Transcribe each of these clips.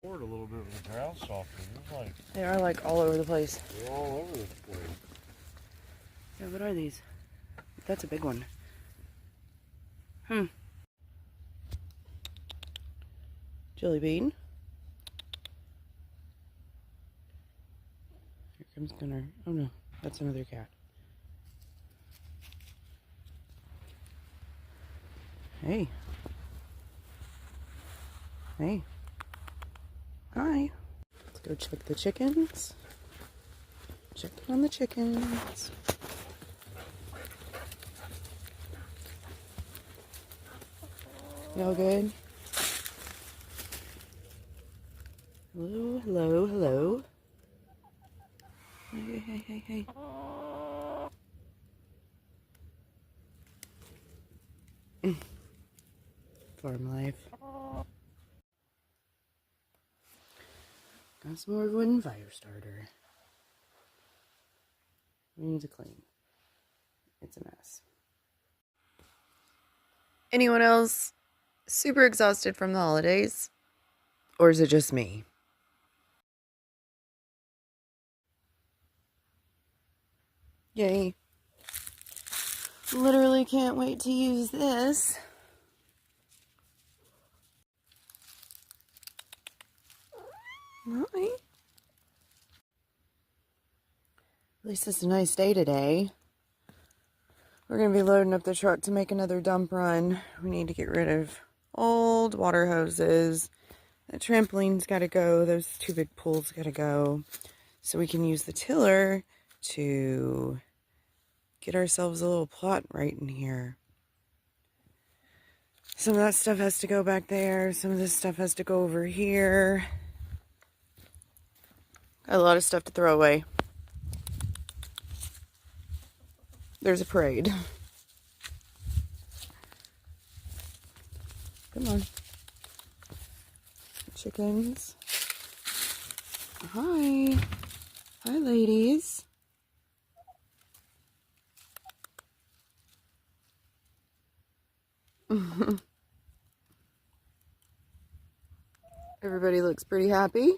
A little bit with the ground softener. Like they are like all over the place. they're all over the place. Yeah, what are these? That's a big one. Jelly bean. Here comes Gunner. Oh no, that's another cat. Hey. Hey. Hi. Let's go check the chickens. Checking on the chickens. Y'all good? Hello, hello, hello. Hey, hey, hey, hey. Farm life. Got some more wooden fire starter. We need to clean. It's a mess. Anyone else super exhausted from the holidays? Or is it just me? Yay. Literally can't wait to use this. Hi. At least it's a nice day today. We're going to be loading up the truck to make another dump run. We need to get rid of old water hoses. That trampoline's got to go. Those two big pools got to go. So we can use the tiller to get ourselves a little plot right in here. Some of that stuff has to go back there. Some of this stuff has to go over here. Got a lot of stuff to throw away. There's a parade. Come on. Chickens. Hi. Hi, ladies. Everybody looks pretty happy.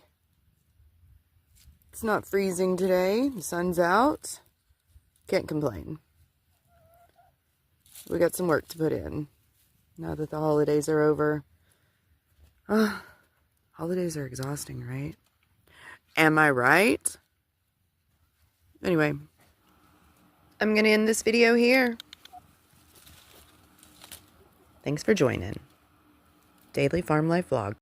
It's not freezing today. The sun's out. Can't complain. We got some work to put in now that the holidays are over. Holidays are exhausting, right? Am I right? Anyway, I'm going to end this video here. Thanks for joining. Daily Farm Life Vlog.